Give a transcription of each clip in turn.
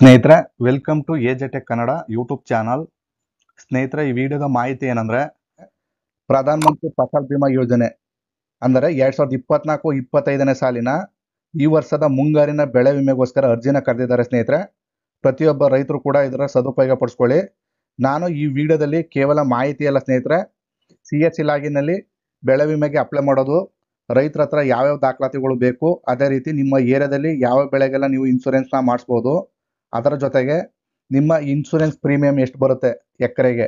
ಸ್ನೇಹಿತರೆ, welcome to AJ Tech Kannada YouTube channel. ಸ್ನೇಹಿತರೆ, ಈ ವಿಡಿಯೋದ ಮಾಹಿತಿ ಏನಂದ್ರೆ, ಪ್ರಧಾನ ಮಂತ್ರಿ ಫಸಲ್ ಬಿಮಾ ಯೋಜನೆ ಅಂದರೆ 2024-25ನೇ ಸಾಲಿನ ಈ ವರ್ಷದ ಮುಂಗಾರಿನ ಬೆಳೆ ವಿಮೆಗೋಸ್ಕರ ಅರ್ಜಿನ ಕರೆದಿದ್ದಾರೆ. ಸ್ನೇಹಿತರೆ, ಪ್ರತಿಯೊಬ್ಬ ರೈತರು ಕೂಡ ಇದರ ಸದುಪಯೋಗ ಪಡಿಸ್ಕೊಳ್ಳಿ. ನಾನು ಈ ವಿಡಿಯೋದಲ್ಲಿ ಕೇವಲ ಮಾಹಿತಿ ಅಲ್ಲ ಸ್ನೇಹಿತರೆ, CSC ಲಾಗಿನಲ್ಲಿ ಬೆಳೆ ವಿಮೆಗೆ ಅಪ್ಲೈ ಮಾಡೋದು, ರೈತರ ಹತ್ರ ಯಾವ್ಯಾವ ದಾಖಲಾತಿಗಳು ಬೇಕು, ಅದೇ ರೀತಿ ನಿಮ್ಮ ಏರಿಯಾದಲ್ಲಿ ಯಾವ ಬೆಳೆಗೆಲ್ಲ ನೀವು ಇನ್ಶೂರೆನ್ಸ್ನ ಮಾಡಿಸ್ಬೋದು, ಅದರ ಜೊತೆಗೆ ನಿಮ್ಮ ಇನ್ಶೂರೆನ್ಸ್ ಪ್ರೀಮಿಯಂ ಎಷ್ಟು ಬರುತ್ತೆ ಎಕರೆಗೆ,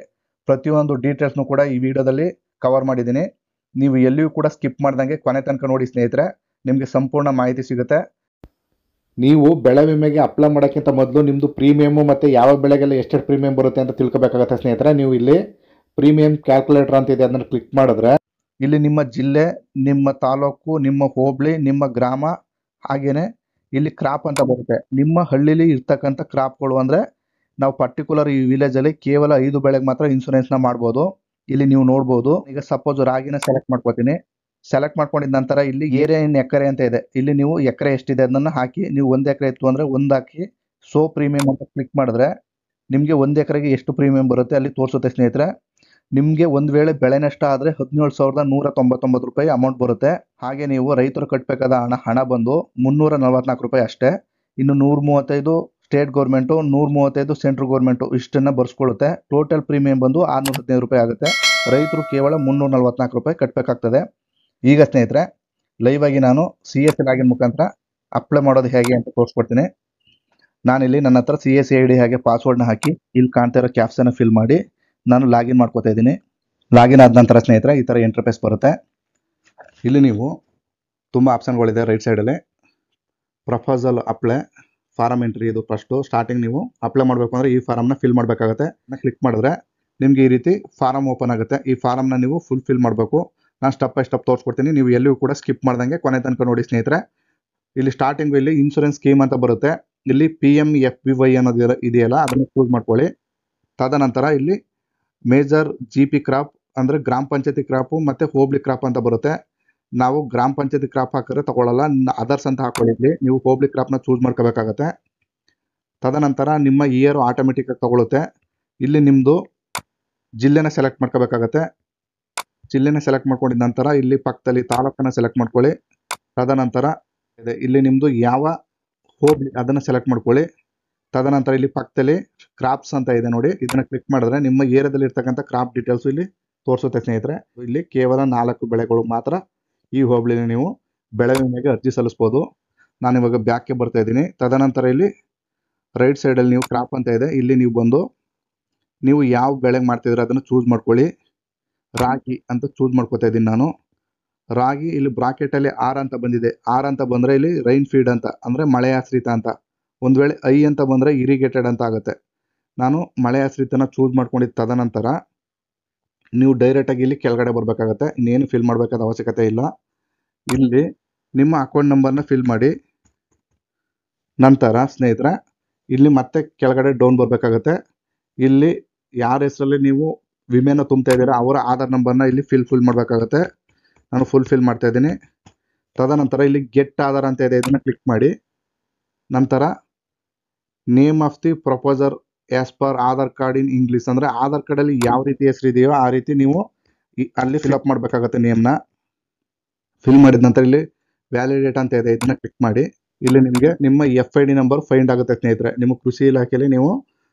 ಪ್ರತಿಯೊಂದು ಡೀಟೇಲ್ಸ್ನು ಕೂಡ ಈ ವಿಡಿಯೋದಲ್ಲಿ ಕವರ್ ಮಾಡಿದ್ದೀನಿ. ನೀವು ಎಲ್ಲಿಯೂ ಕೂಡ ಸ್ಕಿಪ್ ಮಾಡ್ದಂಗೆ ಕೊನೆ ತನಕ ನೋಡಿ ಸ್ನೇಹಿತರೆ, ನಿಮಗೆ ಸಂಪೂರ್ಣ ಮಾಹಿತಿ ಸಿಗುತ್ತೆ. ನೀವು ಬೆಳೆ ವಿಮೆಗೆ ಅಪ್ಲೈ ಮಾಡೋಕ್ಕಿಂತ ಮೊದಲು ನಿಮ್ಮದು ಪ್ರೀಮಿಯಮು ಮತ್ತು ಯಾವ ಬೆಳೆಗೆಲ್ಲ ಎಷ್ಟು ಪ್ರೀಮಿಯಂ ಬರುತ್ತೆ ಅಂತ ತಿಳ್ಕೊಬೇಕಾಗುತ್ತೆ ಸ್ನೇಹಿತರೆ. ನೀವು ಇಲ್ಲಿ ಪ್ರೀಮಿಯಂ ಕ್ಯಾಲ್ಕುಲೇಟರ್ ಅಂತ ಇದೆ, ಅದನ್ನು ಕ್ಲಿಕ್ ಮಾಡಿದ್ರೆ ಇಲ್ಲಿ ನಿಮ್ಮ ಜಿಲ್ಲೆ, ನಿಮ್ಮ ತಾಲೂಕು, ನಿಮ್ಮ ಹೋಬಳಿ, ನಿಮ್ಮ ಗ್ರಾಮ, ಹಾಗೇನೆ ಇಲ್ಲಿ ಕ್ರಾಪ್ ಅಂತ ಬರುತ್ತೆ. ನಿಮ್ಮ ಹಳ್ಳಿಲಿ ಇರ್ತಕ್ಕಂಥ ಕ್ರಾಪ್ಗಳು ಅಂದರೆ ನಾವು ಪರ್ಟಿಕ್ಯುಲರ್ ಈ ವಿಲೇಜಲ್ಲಿ ಕೇವಲ 5 ಬೆಳೆಗೆ ಮಾತ್ರ ಇನ್ಶೂರೆನ್ಸ್ನ ಮಾಡ್ಬೋದು. ಇಲ್ಲಿ ನೀವು ನೋಡ್ಬೋದು. ಈಗ ಸಪೋಸ್ ರಾಗಿನ ಸೆಲೆಕ್ಟ್ ಮಾಡ್ಕೋತೀನಿ. ಸೆಲೆಕ್ಟ್ ಮಾಡ್ಕೊಂಡಿದ ನಂತರ ಇಲ್ಲಿ ಏರಿಯಾ ಇನ್ ಎಕರೆ ಅಂತ ಇದೆ. ಇಲ್ಲಿ ನೀವು ಎಕರೆ ಎಷ್ಟಿದೆ ಅದನ್ನು ಹಾಕಿ, ನೀವು 1 ಎಕರೆ ಇತ್ತು ಅಂದರೆ 1 ಹಾಕಿ ಸೋ ಪ್ರೀಮಿಯಂ ಅಂತ ಕ್ಲಿಕ್ ಮಾಡಿದ್ರೆ ನಿಮಗೆ 1 ಎಕರೆಗೆ ಎಷ್ಟು ಪ್ರೀಮಿಯಂ ಬರುತ್ತೆ ಅಲ್ಲಿ ತೋರಿಸುತ್ತೆ ಸ್ನೇಹಿತರೆ. ನಿಮಗೆ ಒಂದು ವೇಳೆ ಬೆಳೆ ನಷ್ಟ ಆದರೆ 17,199 ರೂಪಾಯಿ ಅಮೌಂಟ್ ಬರುತ್ತೆ. ಹಾಗೆ ನೀವು ರೈತರು ಕಟ್ಟಬೇಕಾದ ಹಣ ಬಂದು 344 ರೂಪಾಯಿ ಅಷ್ಟೇ. ಇನ್ನು 135 ಸ್ಟೇಟ್ ಗೌರ್ಮೆಂಟು, 135 ಸೆಂಟ್ರಲ್ ಗೌರ್ಮೆಂಟು ಇಷ್ಟನ್ನು ಬರ್ಸ್ಕೊಳ್ಳುತ್ತೆ. ಟೋಟಲ್ ಪ್ರೀಮಿಯಂ ಬಂದು 615 ರೂಪಾಯಿ ಆಗುತ್ತೆ. ರೈತರು ಕೇವಲ 344 ರೂಪಾಯಿ ಕಟ್ಟಬೇಕಾಗ್ತದೆ. ಈಗ ಸ್ನೇಹಿತರೆ, ಲೈವ್ ಆಗಿ ನಾನು CSC ಲಾಗಿನ್ ಮುಖಾಂತರ ಅಪ್ಲೈ ಮಾಡೋದು ಹೇಗೆ ಅಂತ ತೋರಿಸ್ಕೊಡ್ತೀನಿ. ನಾನಿಲ್ಲಿ ನನ್ನ ಹತ್ರ CSC ID ಹಾಗೆ ಪಾಸ್ವರ್ಡ್ನ ಹಾಕಿ ಇಲ್ಲಿ ಕಾಣ್ತಾ ಇರೋ ಕ್ಯಾಪ್ಸನ್ನ ಫಿಲ್ ಮಾಡಿ ನಾನು ಲಾಗಿನ್ ಮಾಡ್ಕೋತಾ ಇದ್ದೀನಿ. ಲಾಗಿನ್ ಆದ ನಂತರ ಸ್ನೇಹಿತರೆ ಈ ಥರ ಇಂಟರ್ಫೇಸ್ ಬರುತ್ತೆ. ಇಲ್ಲಿ ನೀವು ತುಂಬ ಆಪ್ಷನ್ಗಳಿದೆ ರೈಟ್ ಸೈಡಲ್ಲಿ. ಪ್ರಪೋಸಲ್ ಅಪ್ಲೈ, ಫಾರಮ್ ಎಂಟ್ರಿ, ಇದು ಫಸ್ಟು ಸ್ಟಾರ್ಟಿಂಗ್ ನೀವು ಅಪ್ಲೈ ಮಾಡಬೇಕು ಅಂದರೆ ಈ ಫಾರಮ್ನ ಫಿಲ್ ಮಾಡಬೇಕಾಗುತ್ತೆ. ಕ್ಲಿಕ್ ಮಾಡಿದ್ರೆ ನಿಮಗೆ ಈ ರೀತಿ ಫಾರಮ್ ಓಪನ್ ಆಗುತ್ತೆ. ಈ ಫಾರಮ್ನ ನೀವು ಫಿಲ್ ಮಾಡಬೇಕು. ನಾನು ಸ್ಟೆಪ್ ಬೈ ಸ್ಟೆಪ್ ತೋರಿಸ್ಕೊಡ್ತೀನಿ. ನೀವು ಎಲ್ಲಿಯೂ ಕೂಡ ಸ್ಕಿಪ್ ಮಾಡ್ದಂಗೆ ಕೊನೆ ತನಕ ನೋಡಿ ಸ್ನೇಹಿತರೆ. ಇಲ್ಲಿ ಸ್ಟಾರ್ಟಿಂಗು ಇಲ್ಲಿ ಇನ್ಶೂರೆನ್ಸ್ ಸ್ಕೀಮ್ ಅಂತ ಬರುತ್ತೆ. ಇಲ್ಲಿ PMFBY ಅನ್ನೋದು ಇದೆಯಲ್ಲ, ಅದನ್ನು ಚೂಸ್ ಮಾಡ್ಕೊಳ್ಳಿ. ತದನಂತರ ಇಲ್ಲಿ ಮೇಜರ್ GP ಕ್ರಾಪ್ ಅಂದರೆ ಗ್ರಾಮ ಪಂಚಾಯತಿ ಕ್ರಾಪು ಮತ್ತು ಹೋಬಳಿ ಕ್ರಾಪ್ ಅಂತ ಬರುತ್ತೆ. ನಾವು ಗ್ರಾಮ ಪಂಚಾಯತಿ ಕ್ರಾಪ್ ಹಾಕಿದ್ರೆ ತಗೊಳ್ಳಲ್ಲ, ಅದರ್ಸ್ ಅಂತ ಹಾಕೊಳ್ಳಿ. ನೀವು ಹೋಬಳಿ ಕ್ರಾಪ್ನ ಚೂಸ್ ಮಾಡ್ಕೋಬೇಕಾಗತ್ತೆ. ತದನಂತರ ನಿಮ್ಮ ಇಯರ್ ಆಟೋಮೆಟಿಕ್ಕಾಗಿ ತಗೊಳುತ್ತೆ. ಇಲ್ಲಿ ನಿಮ್ಮದು ಜಿಲ್ಲೆನ ಸೆಲೆಕ್ಟ್ ಮಾಡ್ಕೋಬೇಕಾಗತ್ತೆ. ಜಿಲ್ಲೆನ ಸೆಲೆಕ್ಟ್ ಮಾಡ್ಕೊಂಡಿದ ನಂತರ ಇಲ್ಲಿ ಪಕ್ಕದಲ್ಲಿ ತಾಲೂಕನ್ನು ಸೆಲೆಕ್ಟ್ ಮಾಡ್ಕೊಳ್ಳಿ. ತದನಂತರ ಇಲ್ಲಿ ನಿಮ್ಮದು ಯಾವ ಹೋಬಳಿ ಅದನ್ನು ಸೆಲೆಕ್ಟ್ ಮಾಡ್ಕೊಳ್ಳಿ. ತದನಂತರ ಇಲ್ಲಿ ಪಕ್ಕದಲ್ಲಿ ಕ್ರಾಪ್ಸ್ ಅಂತ ಇದೆ ನೋಡಿ, ಇದನ್ನು ಕ್ಲಿಕ್ ಮಾಡಿದ್ರೆ ನಿಮ್ಮ ಏರಿಯಾದಲ್ಲಿ ಇರ್ತಕ್ಕಂಥ ಕ್ರಾಪ್ ಡೀಟೇಲ್ಸು ಇಲ್ಲಿ ತೋರಿಸುತ್ತೆ ಸ್ನೇಹಿತರೆ. ಇಲ್ಲಿ ಕೇವಲ 4 ಬೆಳೆಗಳು ಮಾತ್ರ ಈ ಹೋಬಳಿಲಿ ನೀವು ಬೆಳೆ ವಿಮೆಗೆ ಅರ್ಜಿ ಸಲ್ಲಿಸ್ಬೋದು. ನಾನು ಇವಾಗ ಬ್ಯಾಕ್ಗೆ ಬರ್ತಾ ಇದ್ದೀನಿ. ತದನಂತರ ಇಲ್ಲಿ ರೈಟ್ ಸೈಡಲ್ಲಿ ನೀವು ಕ್ರಾಪ್ ಅಂತ ಇದೆ, ಇಲ್ಲಿ ನೀವು ಬಂದು ನೀವು ಯಾವ ಬೆಳೆಗೆ ಮಾಡ್ತಿದ್ರೆ ಅದನ್ನು ಚೂಸ್ ಮಾಡ್ಕೊಳ್ಳಿ. ರಾಗಿ ಅಂತ ಚೂಸ್ ಮಾಡ್ಕೋತಾ ಇದ್ದೀನಿ ನಾನು. ರಾಗಿ ಇಲ್ಲಿ ಬ್ರಾಕೆಟಲ್ಲಿ R ಅಂತ ಬಂದಿದೆ. R ಅಂತ ಬಂದರೆ ಇಲ್ಲಿ ರೈನ್ ಫೀಡ್ ಅಂತ ಅಂದರೆ ಮಳೆ ಆಶ್ರಿತ ಅಂತ. ಒಂದು ವೇಳೆ I ಅಂತ ಬಂದರೆ ಇರಿಗೇಟೆಡ್ ಅಂತ ಆಗುತ್ತೆ. ನಾನು ಮಳೆ ಆಶ್ರಿತನ ಚೂಸ್ ಮಾಡ್ಕೊಂಡಿದ್ದ ತದನಂತರ ನೀವು ಡೈರೆಕ್ಟಾಗಿ ಇಲ್ಲಿ ಕೆಳಗಡೆ ಬರಬೇಕಾಗತ್ತೆ. ಇನ್ನೇನು ಫಿಲ್ ಮಾಡಬೇಕಾದ ಅವಶ್ಯಕತೆ ಇಲ್ಲ. ಇಲ್ಲಿ ನಿಮ್ಮ ಅಕೌಂಟ್ ನಂಬರ್ನ ಫಿಲ್ ಮಾಡಿ. ನಂತರ ಸ್ನೇಹಿತರೆ ಇಲ್ಲಿ ಮತ್ತೆ ಕೆಳಗಡೆ ಡೌನ್ ಬರಬೇಕಾಗತ್ತೆ. ಇಲ್ಲಿ ಯಾರ ಹೆಸರಲ್ಲಿ ನೀವು ವಿಮೆನ ತುಂಬ್ತಾ ಇದ್ದೀರಾ ಅವರ ಆಧಾರ್ ನಂಬರ್ನ ಇಲ್ಲಿ ಫಿಲ್ ಮಾಡಬೇಕಾಗತ್ತೆ. ನಾನು ಫಿಲ್ ಮಾಡ್ತಾ ಇದ್ದೀನಿ. ತದನಂತರ ಇಲ್ಲಿ ಗೆಟ್ ಆಧಾರ್ ಅಂತ ಇದೆ, ಇದನ್ನು ಕ್ಲಿಕ್ ಮಾಡಿ. ನಂತರ name of the proposer as per Aadhaar card in English ಅಂದರೆ ಆಧಾರ್ ಕಾರ್ಡಲ್ಲಿ ಯಾವ ರೀತಿ ಹೆಸರು ಇದೆಯೋ ಆ ರೀತಿ ನೀವು ಅಲ್ಲಿ ಫಿಲಪ್ ಮಾಡಬೇಕಾಗತ್ತೆ. ನೇಮ್ನ ಫಿಲ್ ಮಾಡಿದ ನಂತರ ಇಲ್ಲಿ ವ್ಯಾಲಿಡೇಟ್ ಅಂತ ಇದೆ, ಇದನ್ನು ಕ್ಲಿಕ್ ಮಾಡಿ. ಇಲ್ಲಿ ನಿಮಗೆ ನಿಮ್ಮ FID ನಂಬರ್ ಫೈಂಡ್ ಆಗುತ್ತೆ ಸ್ನೇಹಿತರೆ. ನಿಮ್ಮ ಕೃಷಿ ಇಲಾಖೆಯಲ್ಲಿ ನೀವು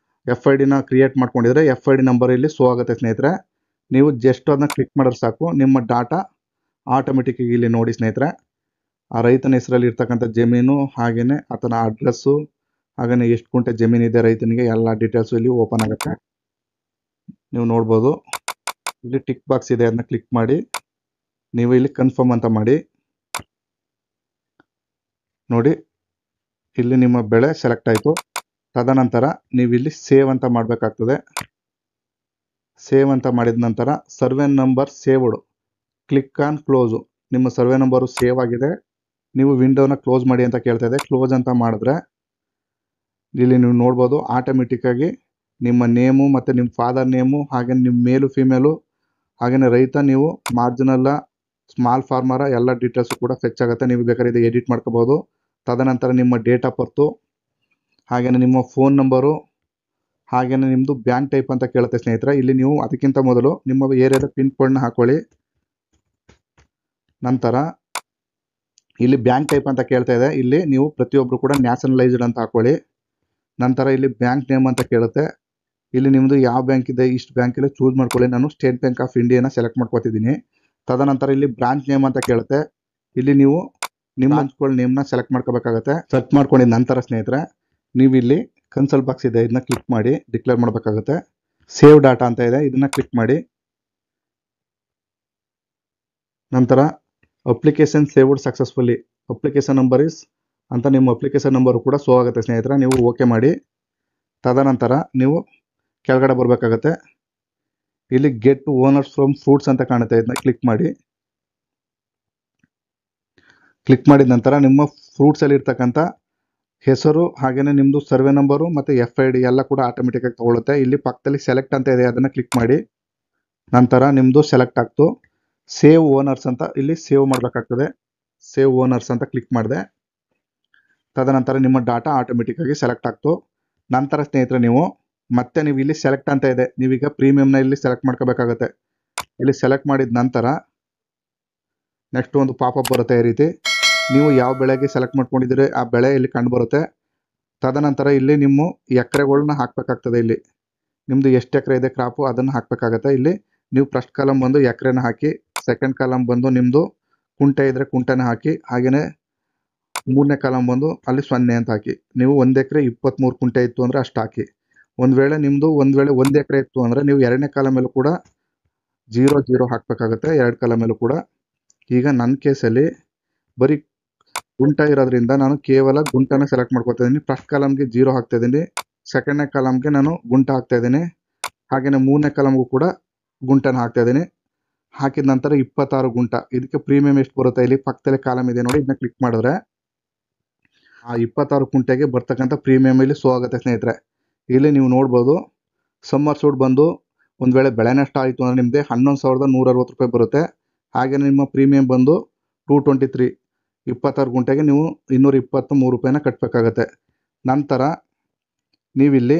FIDನ ಕ್ರಿಯೇಟ್ ಮಾಡ್ಕೊಂಡಿದ್ರೆ FID ನಂಬರ್ ಇಲ್ಲಿ ಶೋ ಆಗುತ್ತೆ ಸ್ನೇಹಿತರೆ. ನೀವು ಜಸ್ಟ್ ಅದನ್ನ ಕ್ಲಿಕ್ ಮಾಡಿದ್ರೆ ಸಾಕು, ನಿಮ್ಮ ಡಾಟಾ ಆಟೋಮೆಟಿಕ್ಕಾಗಿ ಇಲ್ಲಿ ನೋಡಿ ಸ್ನೇಹಿತರೆ. ಆ ರೈತನ ಹೆಸರಲ್ಲಿ ಇರ್ತಕ್ಕಂಥ ಜಮೀನು, ಹಾಗೆಯೇ ಆತನ ಅಡ್ರೆಸ್ಸು, ಹಾಗೆಯೇ ಎಷ್ಟು ಗುಂಟೆ ಜಮೀನಿದೆ ರೈತನಿಗೆ, ಎಲ್ಲ ಡೀಟೇಲ್ಸು ಇಲ್ಲಿ ಓಪನ್ ಆಗುತ್ತೆ. ನೀವು ನೋಡ್ಬೋದು ಇಲ್ಲಿ ಟಿಕ್ ಬಾಕ್ಸ್ ಇದೆ, ಅದನ್ನ ಕ್ಲಿಕ್ ಮಾಡಿ ನೀವು ಇಲ್ಲಿ ಕನ್ಫರ್ಮ್ ಅಂತ ಮಾಡಿ. ನೋಡಿ ಇಲ್ಲಿ ನಿಮ್ಮ ಬೆಳೆ ಸೆಲೆಕ್ಟ್ ಆಯಿತು. ತದನಂತರ ನೀವು ಇಲ್ಲಿ ಸೇವ್ ಅಂತ ಮಾಡಬೇಕಾಗ್ತದೆ. ಸೇವ್ ಅಂತ ಮಾಡಿದ ನಂತರ survey number saved, click on close. ನಿಮ್ಮ ಸರ್ವೆ ನಂಬರು ಸೇವ್ ಆಗಿದೆ, ನೀವು ವಿಂಡೋನ ಕ್ಲೋಸ್ ಮಾಡಿ ಅಂತ ಕೇಳ್ತಾ ಇದೆ. ಕ್ಲೋಸ್ ಅಂತ ಮಾಡಿದ್ರೆ ಇಲ್ಲಿ ನೀವು ನೋಡ್ಬೋದು ಆಟೋಮೆಟಿಕ್ಕಾಗಿ ನಿಮ್ಮ ನೇಮು ಮತ್ತು ನಿಮ್ಮ ಫಾದರ್ ನೇಮು, ಹಾಗೆ ನಿಮ್ಮ ಮೇಲು ಫಿಮೇಲು, ಹಾಗೆಯೇ ರೈತ ನೀವು ಮಾರ್ಜಿನಲ್ಲ ಸ್ಮಾಲ್ ಫಾರ್ಮರ ಎಲ್ಲ ಡೀಟೇಲ್ಸು ಕೂಡ ಫೆಚ್ ಆಗುತ್ತೆ. ನೀವು ಬೇಕಾದ್ರೆ ಇದು ಎಡಿಟ್ ಮಾಡ್ಕೋಬೋದು. ತದನಂತರ ನಿಮ್ಮ ಡೇಟ್ ಆಫ್ ಬರ್ತು, ಹಾಗೆಯೇ ನಿಮ್ಮ ಫೋನ್ ನಂಬರು, ಹಾಗೆಯೇ ನಿಮ್ಮದು ಬ್ಯಾಂಕ್ ಟೈಪ್ ಅಂತ ಕೇಳುತ್ತೆ ಸ್ನೇಹಿತರೆ. ಇಲ್ಲಿ ನೀವು ಅದಕ್ಕಿಂತ ಮೊದಲು ನಿಮ್ಮ ಏರಿಯಾದ ಪಿನ್ ಕೋಡ್ನ ಹಾಕೊಳ್ಳಿ. ನಂತರ ಇಲ್ಲಿ ಬ್ಯಾಂಕ್ ಟೈಪ್ ಅಂತ ಕೇಳ್ತಾ ಇದೆ. ಇಲ್ಲಿ ನೀವು ಪ್ರತಿಯೊಬ್ಬರು ಕೂಡ ನ್ಯಾಷನಲೈಸ್ಡ್ ಅಂತ ಹಾಕೊಳ್ಳಿ. ನಂತರ ಇಲ್ಲಿ ಬ್ಯಾಂಕ್ ನೇಮ್ ಅಂತ ಕೇಳುತ್ತೆ. ಇಲ್ಲಿ ನಿಮ್ಮದು ಯಾವ ಬ್ಯಾಂಕ್ ಇದೆ ಇಷ್ಟು ಬ್ಯಾಂಕಲ್ಲಿ ಚೂಸ್ ಮಾಡ್ಕೊಳ್ಳಿ. ನಾನು ಸ್ಟೇಟ್ ಬ್ಯಾಂಕ್ ಆಫ್ ಇಂಡಿಯಾನ ಸೆಲೆಕ್ಟ್ ಮಾಡ್ಕೊತಿದ್ದೀನಿ. ತದನಂತರ ಇಲ್ಲಿ ಬ್ರಾಂಚ್ ನೇಮ್ ಅಂತ ಕೇಳುತ್ತೆ. ಇಲ್ಲಿ ನೀವು ನಿಮ್ಮ ಬ್ರಾಂಚ್ಗಳ ನೇಮ್ನ ಸೆಲೆಕ್ಟ್ ಮಾಡ್ಕೋಬೇಕಾಗತ್ತೆ. ಸರ್ಚ್ ಮಾಡ್ಕೊಂಡಿದ ನಂತರ ಸ್ನೇಹಿತರೆ ನೀವು ಇಲ್ಲಿ ಕನ್ಸಲ್ ಬಾಕ್ಸ್ ಇದೆ, ಇದನ್ನ ಕ್ಲಿಕ್ ಮಾಡಿ ಡಿಕ್ಲೇರ್ ಮಾಡಬೇಕಾಗುತ್ತೆ. ಸೇವ್ ಡಾಟಾ ಅಂತ ಇದೆ, ಇದನ್ನ ಕ್ಲಿಕ್ ಮಾಡಿ. ನಂತರ application saved successfully, application number is ಅಂತ ನಿಮ್ಮ ಅಪ್ಲಿಕೇಶನ್ ನಂಬರ್ ಕೂಡ ಶೋ ಆಗುತ್ತೆ ಸ್ನೇಹಿತರೆ. ನೀವು ಓಕೆ ಮಾಡಿ. ತದನಂತರ ನೀವು ಕೆಳಗಡೆ ಬರಬೇಕಾಗತ್ತೆ. ಇಲ್ಲಿ ಗೆಟ್ ಓನರ್ಸ್ ಫ್ರಮ್ ಫ್ರೂಟ್ಸ್ ಅಂತ ಕಾಣುತ್ತೆ, ಇದನ್ನ ಕ್ಲಿಕ್ ಮಾಡಿ. ಕ್ಲಿಕ್ ಮಾಡಿದ ನಂತರ ನಿಮ್ಮ ಫ್ರೂಟ್ಸಲ್ಲಿ ಇರ್ತಕ್ಕಂಥ ಹೆಸರು, ಹಾಗೆಯೇ ನಿಮ್ಮದು ಸರ್ವೆ ನಂಬರು ಮತ್ತು FID ಎಲ್ಲ ಕೂಡ ಆಟೋಮೆಟಿಕ್ಕಾಗಿ ತಗೊಳುತ್ತೆ. ಇಲ್ಲಿ ಪಕ್ಕದಲ್ಲಿ ಸೆಲೆಕ್ಟ್ ಅಂತ ಇದೆ, ಅದನ್ನು ಕ್ಲಿಕ್ ಮಾಡಿ. ನಂತರ ನಿಮ್ಮದು ಸೆಲೆಕ್ಟ್ ಆಗ್ತು. ಸೇವ್ ಓನರ್ಸ್ ಅಂತ ಇಲ್ಲಿ ಸೇವ್ ಮಾಡಬೇಕಾಗ್ತದೆ. ಸೇವ್ ಓನರ್ಸ್ ಅಂತ ಕ್ಲಿಕ್ ಮಾಡಿದೆ. ತದನಂತರ ನಿಮ್ಮ ಡಾಟಾ ಆಟೋಮೆಟಿಕ್ಕಾಗಿ ಸೆಲೆಕ್ಟ್ ಆಗ್ತು. ನಂತರ ಸ್ನೇಹಿತರೆ ನೀವು ಇಲ್ಲಿ ಸೆಲೆಕ್ಟ್ ಅಂತ ಇದೆ, ನೀವೀಗ ಪ್ರೀಮಿಯಂನ ಇಲ್ಲಿ ಸೆಲೆಕ್ಟ್ ಮಾಡ್ಕೋಬೇಕಾಗತ್ತೆ. ಇಲ್ಲಿ ಸೆಲೆಕ್ಟ್ ಮಾಡಿದ ನಂತರ ನೆಕ್ಸ್ಟ್ ಒಂದು ಪಾಪಪ್ ಬರುತ್ತೆ. ಈ ರೀತಿ ನೀವು ಯಾವ ಬೆಳೆಗೆ ಸೆಲೆಕ್ಟ್ ಮಾಡ್ಕೊಂಡಿದ್ದೀರಿ ಆ ಬೆಳೆ ಇಲ್ಲಿ ಕಂಡು ಬರುತ್ತೆ. ತದನಂತರ ಇಲ್ಲಿ ನಿಮ್ಮ ಎಕರೆಗಳನ್ನ ಹಾಕಬೇಕಾಗ್ತದೆ. ಇಲ್ಲಿ ನಿಮ್ಮದು ಎಷ್ಟು ಎಕರೆ ಇದೆ ಕ್ರಾಪು ಅದನ್ನು ಹಾಕಬೇಕಾಗತ್ತೆ. ಇಲ್ಲಿ ನೀವು ಫಸ್ಟ್ ಕಾಲಮ್ ಬಂದು ಎಕರೆನ ಹಾಕಿ, ಸೆಕೆಂಡ್ ಕಾಲಮ್ ಬಂದು ನಿಮ್ಮದು ಕುಂಟೆ ಇದ್ದರೆ ಕುಂಟೆನ ಹಾಕಿ, ಹಾಗೆಯೇ ಮೂರನೇ ಕಾಲಮ್ ಬಂದು ಅಲ್ಲಿ 0 ಅಂತ ಹಾಕಿ. ನೀವು 1 ಎಕರೆ 23 ಕುಂಟೆ ಇತ್ತು ಅಂದರೆ ಅಷ್ಟು ಹಾಕಿ. ಒಂದು ವೇಳೆ 1 ಎಕರೆ ಇತ್ತು ಅಂದರೆ ನೀವು ಎರಡನೇ ಕಾಲಮೇಲೂ ಕೂಡ 0 ಹಾಕಬೇಕಾಗತ್ತೆ, ಎರಡು ಕಾಲಮೇಲೂ ಕೂಡ. ಈಗ ನನ್ನ ಕೇಸಲ್ಲಿ ಬರೀ ಗುಂಟ ಇರೋದ್ರಿಂದ ನಾನು ಕೇವಲ ಗುಂಟನ ಸೆಲೆಕ್ಟ್ ಮಾಡ್ಕೊತಾ ಇದ್ದೀನಿ. ಫಸ್ಟ್ ಕಾಲಮ್ಗೆ 0 ಹಾಕ್ತಾ ಇದ್ದೀನಿ, ಸೆಕೆಂಡ್ನೇ ಕಾಲಮ್ಗೆ ನಾನು ಗುಂಟ ಹಾಕ್ತಾ ಇದ್ದೀನಿ, ಹಾಗೆಯೇ ಮೂರನೇ ಕಾಲಮ್ಗೂ ಕೂಡ ಗುಂಟನ ಹಾಕ್ತಾ ಇದ್ದೀನಿ. ಹಾಕಿದ ನಂತರ 26 ಗುಂಟ. ಇದಕ್ಕೆ ಪ್ರೀಮಿಯಂ ಎಷ್ಟು ಬರುತ್ತೆ, ಇಲ್ಲಿ ಪಕ್ಕದಲ್ಲಿ ಕಾಲಮ್ ಇದೆ ನೋಡಿ, ಇದನ್ನ ಕ್ಲಿಕ್ ಮಾಡಿದ್ರೆ ಆ 26 ಕುಂಟೆಗೆ ಬರ್ತಕ್ಕಂಥ ಪ್ರೀಮಿಯಂ ಇಲ್ಲಿ ಶೋ ಆಗುತ್ತೆ ಸ್ನೇಹಿತರೆ. ಇಲ್ಲಿ ನೀವು ನೋಡ್ಬೋದು ಸಮ್ಮರ್ ಸೂಟ್ ಬಂದು ಒಂದು ವೇಳೆ ಬೆಳೆ ನಷ್ಟ ಆಯಿತು ಅಂದರೆ ನಿಮಗೆ 11,160 ರೂಪಾಯಿ ಬರುತ್ತೆ. ಹಾಗೆಯೇ ನಿಮ್ಮ ಪ್ರೀಮಿಯಂ ಬಂದು 223, 26 ಗುಂಟೆಗೆ ನೀವು 223 ರೂಪಾಯಿನ ಕಟ್ಟಬೇಕಾಗತ್ತೆ. ನಂತರ ನೀವಿಲ್ಲಿ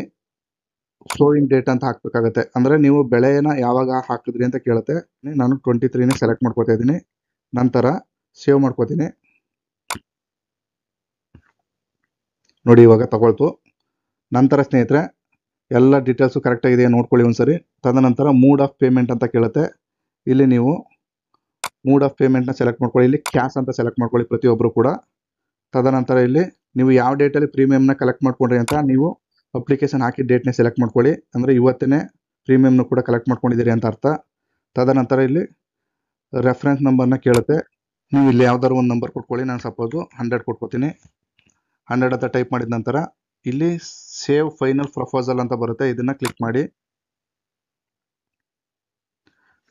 ಸೋಯಿಂಗ್ ಡೇಟ್ ಅಂತ ಹಾಕಬೇಕಾಗತ್ತೆ. ಅಂದರೆ ನೀವು ಬೆಳೆಯನ್ನು ಯಾವಾಗ ಹಾಕಿದ್ರಿ ಅಂತ ಕೇಳುತ್ತೆ. ನಾನು 23ನೇ ಸೆಲೆಕ್ಟ್ ಮಾಡ್ಕೊತಾ ಇದ್ದೀನಿ. ನಂತರ ಸೇವ್ ಮಾಡ್ಕೊತೀನಿ. ನೋಡಿ ಇವಾಗ ತಗೊಳ್ತು. ನಂತರ ಸ್ನೇಹಿತರೆ ಎಲ್ಲ ಡೀಟೇಲ್ಸು ಕರೆಕ್ಟಾಗಿದೆಯಾ ನೋಡ್ಕೊಳ್ಳಿ ಒಂದ್ಸರಿ. ತದನಂತರ ಮೂಡ್ ಆಫ್ ಪೇಮೆಂಟ್ ಅಂತ ಕೇಳುತ್ತೆ. ಇಲ್ಲಿ ನೀವು ಮೂಡ್ ಆಫ್ ಪೇಮೆಂಟ್ನ ಸೆಲೆಕ್ಟ್ ಮಾಡ್ಕೊಳ್ಳಿ. ಇಲ್ಲಿ ಕ್ಯಾಶ್ ಅಂತ ಸೆಲೆಕ್ಟ್ ಮಾಡ್ಕೊಳ್ಳಿ ಪ್ರತಿಯೊಬ್ಬರು ಕೂಡ. ತದನಂತರ ಇಲ್ಲಿ ನೀವು ಯಾವ ಡೇಟಲ್ಲಿ ಪ್ರೀಮಿಯಂನ ಕಲೆಕ್ಟ್ ಮಾಡ್ಕೊಂಡ್ರಿ ಅಂತ ನೀವು ಅಪ್ಲಿಕೇಶನ್ ಹಾಕಿ ಡೇಟ್ನ ಸೆಲೆಕ್ಟ್ ಮಾಡ್ಕೊಳ್ಳಿ. ಅಂದರೆ ಇವತ್ತೇ ಪ್ರೀಮಿಯಂನ ಕೂಡ ಕಲೆಕ್ಟ್ ಮಾಡ್ಕೊಂಡಿದ್ದೀರಿ ಅಂತ ಅರ್ಥ. ತದನಂತರ ಇಲ್ಲಿ ರೆಫರೆನ್ಸ್ ನಂಬರ್ನ ಕೇಳುತ್ತೆ. ನೀವು ಇಲ್ಲಿ ಯಾವ್ದಾದ್ರು ಒಂದು ನಂಬರ್ ಕೊಟ್ಕೊಳ್ಳಿ. ನಾನು ಸಪೋಸು 100 ಕೊಟ್ಕೋತೀನಿ. 100 ಅಂತ ಟೈಪ್ ಮಾಡಿದ ನಂತರ ಇಲ್ಲಿ ಸೇವ್ ಫೈನಲ್ ಪ್ರಪೋಸಲ್ ಅಂತ ಬರುತ್ತೆ, ಇದನ್ನು ಕ್ಲಿಕ್ ಮಾಡಿ.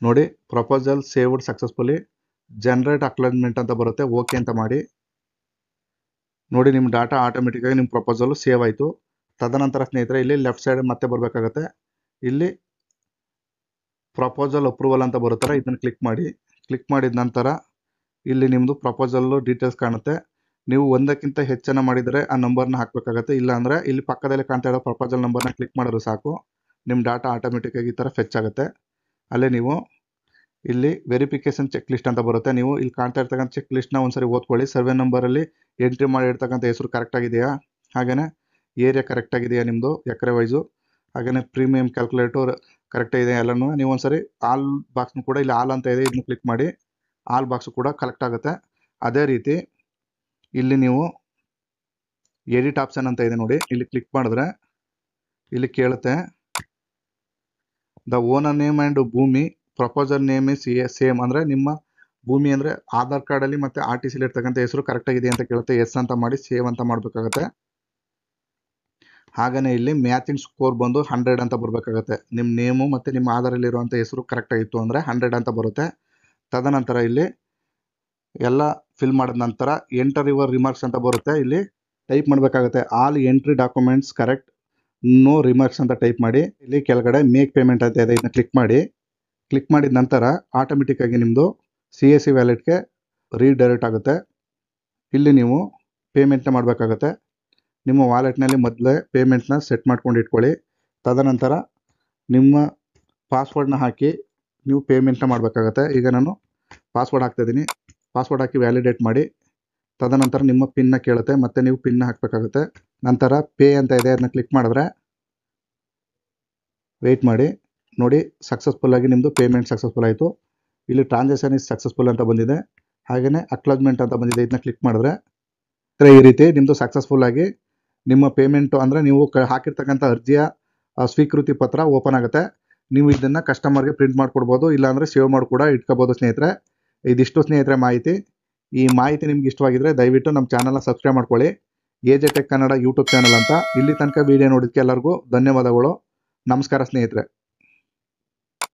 ನೋಡಿ proposal saved successfully, generate acknowledgement ಅಂತ ಬರುತ್ತೆ, ಓಕೆ ಅಂತ ಮಾಡಿ. ನೋಡಿ ನಿಮ್ಮ ಡಾಟಾ ಆಟೋಮೆಟಿಕ್ಕಾಗಿ ನಿಮ್ಮ ಪ್ರಪೋಸಲು ಸೇವ್ ಆಯಿತು. ತದನಂತರ ಸ್ನೇಹಿತರೆ ಇಲ್ಲಿ ಲೆಫ್ಟ್ ಸೈಡ್ ಮತ್ತೆ ಬರಬೇಕಾಗತ್ತೆ. ಇಲ್ಲಿ ಪ್ರಪೋಸಲ್ ಅಪ್ರೂವಲ್ ಅಂತ ಬರುತ್ತಲ್ಲ, ಇದನ್ನು ಕ್ಲಿಕ್ ಮಾಡಿ. ಕ್ಲಿಕ್ ಮಾಡಿದ ನಂತರ ಇಲ್ಲಿ ನಿಮ್ಮದು ಪ್ರಪೋಸಲ್ಲು ಡೀಟೇಲ್ಸ್ ಕಾಣುತ್ತೆ. ನೀವು ಒಂದಕ್ಕಿಂತ ಹೆಚ್ಚನ್ನು ಮಾಡಿದರೆ ಆ ನಂಬರ್ನ ಹಾಕಬೇಕಾಗತ್ತೆ. ಇಲ್ಲ ಅಂದರೆ ಇಲ್ಲಿ ಪಕ್ಕದಲ್ಲಿ ಕಾಣ್ತಾ ಇರೋ ಪ್ರಪೋಸಲ್ ನಂಬರ್ನ ಕ್ಲಿಕ್ ಮಾಡಿದ್ರು ಸಾಕು, ನಿಮ್ಮ ಡಾಟಾ ಆಟೋಮೆಟಿಕ್ಕಾಗಿ ಈ ಥರ ಫೆಚ್ ಆಗುತ್ತೆ. ಅಲ್ಲೇ ನೀವು ಇಲ್ಲಿ ವೆರಿಫಿಕೇಷನ್ ಚೆಕ್ ಲಿಸ್ಟ್ ಅಂತ ಬರುತ್ತೆ. ನೀವು ಇಲ್ಲಿ ಕಾಣ್ತಾ ಇರ್ತಕ್ಕಂಥ ಚೆಕ್ ಲಿಸ್ಟ್ನ ಒಂದ್ಸರಿ ಓದ್ಕೊಳ್ಳಿ. ಸರ್ವೆ ನಂಬರಲ್ಲಿ ಎಂಟ್ರಿ ಮಾಡಿರ್ತಕ್ಕಂಥ ಹೆಸರು ಕರೆಕ್ಟಾಗಿದೆಯಾ, ಹಾಗೆಯೇ ಏರಿಯಾ ಕರೆಕ್ಟಾಗಿದೆಯಾ ನಿಮ್ಮದು ಎಕರೆ ವೈಸು, ಹಾಗೆಯೇ ಪ್ರೀಮಿಯಂ ಕ್ಯಾಲ್ಕುಲೇಟರ್ ಕರೆಕ್ಟಾಗಿದೆ ಎಲ್ಲನೂ ನೀವು ಒಂದ್ಸರಿ ಆಲ್ ಬಾಕ್ಸ್ನು ಕೂಡ ಇಲ್ಲಿ ಆಲ್ ಅಂತ ಇದೆ, ಇದನ್ನು ಕ್ಲಿಕ್ ಮಾಡಿ. ಆಲ್ ಬಾಕ್ಸು ಕೂಡ ಕರೆಕ್ಟ್ ಆಗುತ್ತೆ. ಅದೇ ರೀತಿ ಇಲ್ಲಿ ನೀವು ಎಡಿಟ್ ಆಪ್ಷನ್ ಅಂತ ಇದೆ ನೋಡಿ, ಇಲ್ಲಿ ಕ್ಲಿಕ್ ಮಾಡಿದ್ರೆ ಇಲ್ಲಿ ಕೇಳುತ್ತೆ ದ ಓನರ್ ನೇಮ್ ಆ್ಯಂಡ್ ಭೂಮಿ ಪ್ರಪೋಸರ್ ನೇಮ್ ಇಸ್ ಸೇಮ್. ಅಂದರೆ ನಿಮ್ಮ ಭೂಮಿ ಅಂದರೆ ಆಧಾರ್ ಕಾರ್ಡಲ್ಲಿ ಮತ್ತು RTCಲಿ ಇರ್ತಕ್ಕಂಥ ಹೆಸರು ಕರೆಕ್ಟಾಗಿದೆ ಅಂತ ಕೇಳುತ್ತೆ. ಎಸ್ ಅಂತ ಮಾಡಿ ಸೇವ್ ಅಂತ ಮಾಡಬೇಕಾಗತ್ತೆ. ಹಾಗೆಯೇ ಇಲ್ಲಿ ಮ್ಯಾಚಿಂಗ್ ಸ್ಕೋರ್ ಬಂದು 100 ಅಂತ ಬರಬೇಕಾಗತ್ತೆ. ನಿಮ್ಮ ನೇಮು ಮತ್ತು ನಿಮ್ಮ ಆಧಾರಲ್ಲಿರುವಂಥ ಹೆಸರು ಕರೆಕ್ಟಾಗಿತ್ತು ಅಂದರೆ 100 ಅಂತ ಬರುತ್ತೆ. ತದನಂತರ ಇಲ್ಲಿ ಎಲ್ಲ ಫಿಲ್ ಮಾಡಿದ ನಂತರ ಎಂಟರ್ ಯುವರ್ ರಿಮಾರ್ಕ್ಸ್ ಅಂತ ಬರುತ್ತೆ. ಇಲ್ಲಿ ಟೈಪ್ ಮಾಡಬೇಕಾಗುತ್ತೆ all entry documents correct, no remarks ಅಂತ ಟೈಪ್ ಮಾಡಿ. ಇಲ್ಲಿ ಕೆಳಗಡೆ ಮೇಕ್ ಪೇಮೆಂಟ್ ಅಂತ ಇದೆ, ಇದನ್ನ ಕ್ಲಿಕ್ ಮಾಡಿ. ಕ್ಲಿಕ್ ಮಾಡಿದ ನಂತರ ಆಟೋಮೆಟಿಕ್ಕಾಗಿ ನಿಮ್ಮದು CSC ವ್ಯಾಲೆಟ್ಗೆ ರೀಡೈರೆಕ್ಟ್ ಆಗುತ್ತೆ. ಇಲ್ಲಿ ನೀವು ಪೇಮೆಂಟ್ನ ಮಾಡಬೇಕಾಗತ್ತೆ. ನಿಮ್ಮ ವಾಲೆಟ್ನಲ್ಲಿ ಮೊದಲೇ ಪೇಮೆಂಟ್ನ ಸೆಟ್ ಮಾಡ್ಕೊಂಡು ಇಟ್ಕೊಳ್ಳಿ. ತದನಂತರ ನಿಮ್ಮ ಪಾಸ್ವರ್ಡ್ನ ಹಾಕಿ ನೀವು ಪೇಮೆಂಟ್ನ ಮಾಡಬೇಕಾಗತ್ತೆ. ಈಗ ನಾನು ಪಾಸ್ವರ್ಡ್ ಹಾಕ್ತಾಯಿದ್ದೀನಿ. ಪಾಸ್ವರ್ಡ್ ಹಾಕಿ ವ್ಯಾಲಿಡೇಟ್ ಮಾಡಿ. ತದನಂತರ ನಿಮ್ಮ ಪಿನ್ನ ಕೇಳುತ್ತೆ, ಮತ್ತು ನೀವು ಪಿನ್ನ ಹಾಕಬೇಕಾಗುತ್ತೆ. ನಂತರ ಪೇ ಅಂತ ಇದೆ, ಅದನ್ನ ಕ್ಲಿಕ್ ಮಾಡಿದ್ರೆ ವೆಯ್ಟ್ ಮಾಡಿ. ನೋಡಿ, ಸಕ್ಸಸ್ಫುಲ್ಲಾಗಿ ನಿಮ್ಮದು ಪೇಮೆಂಟ್ ಸಕ್ಸಸ್ಫುಲ್ ಆಯಿತು. ಇಲ್ಲಿ ಟ್ರಾನ್ಸಾಕ್ಷನ್ ಇಸ್ ಸಕ್ಸಸ್ಫುಲ್ ಅಂತ ಬಂದಿದೆ. ಹಾಗೆಯೇ ಅಕ್ನಾಲಜ್ಮೆಂಟ್ ಅಂತ ಬಂದಿದೆ. ಇದನ್ನ ಕ್ಲಿಕ್ ಮಾಡಿದ್ರೆ ಈ ರೀತಿ ನಿಮ್ಮದು ಸಕ್ಸಸ್ಫುಲ್ಲಾಗಿ ನಿಮ್ಮ ಪೇಮೆಂಟು ಅಂದರೆ ನೀವು ಹಾಕಿರ್ತಕ್ಕಂಥ ಅರ್ಜಿಯ ಸ್ವೀಕೃತಿ ಪತ್ರ ಓಪನ್ ಆಗುತ್ತೆ. ನೀವು ಇದನ್ನು ಕಸ್ಟಮರ್ಗೆ ಪ್ರಿಂಟ್ ಮಾಡಿಕೊಡ್ಬೋದು, ಇಲ್ಲಾಂದರೆ ಸೇವ್ ಮಾಡಿ ಕೂಡ ಇಟ್ಕೋಬೋದು ಸ್ನೇಹಿತರೆ. ಇದಿಷ್ಟು ಸ್ನೇಹಿತರೆ ಮಾಹಿತಿ. ಈ ಮಾಹಿತಿ ನಿಮ್ಗೆ ಇಷ್ಟವಾಗಿದ್ದರೆ ದಯವಿಟ್ಟು ನಮ್ಮ ಚಾನಲ್ನ ಸಬ್ಸ್ಕ್ರೈಬ್ ಮಾಡ್ಕೊಳ್ಳಿ. AJ tech Kannada YouTube channel ಅಂತ. ಇಲ್ಲಿ ತನಕ ವಿಡಿಯೋ ನೋಡಿದ್ದಕ್ಕೆ ಎಲ್ಲರಿಗೂ ಧನ್ಯವಾದಗಳು. ನಮಸ್ಕಾರ ಸ್ನೇಹಿತರೆ.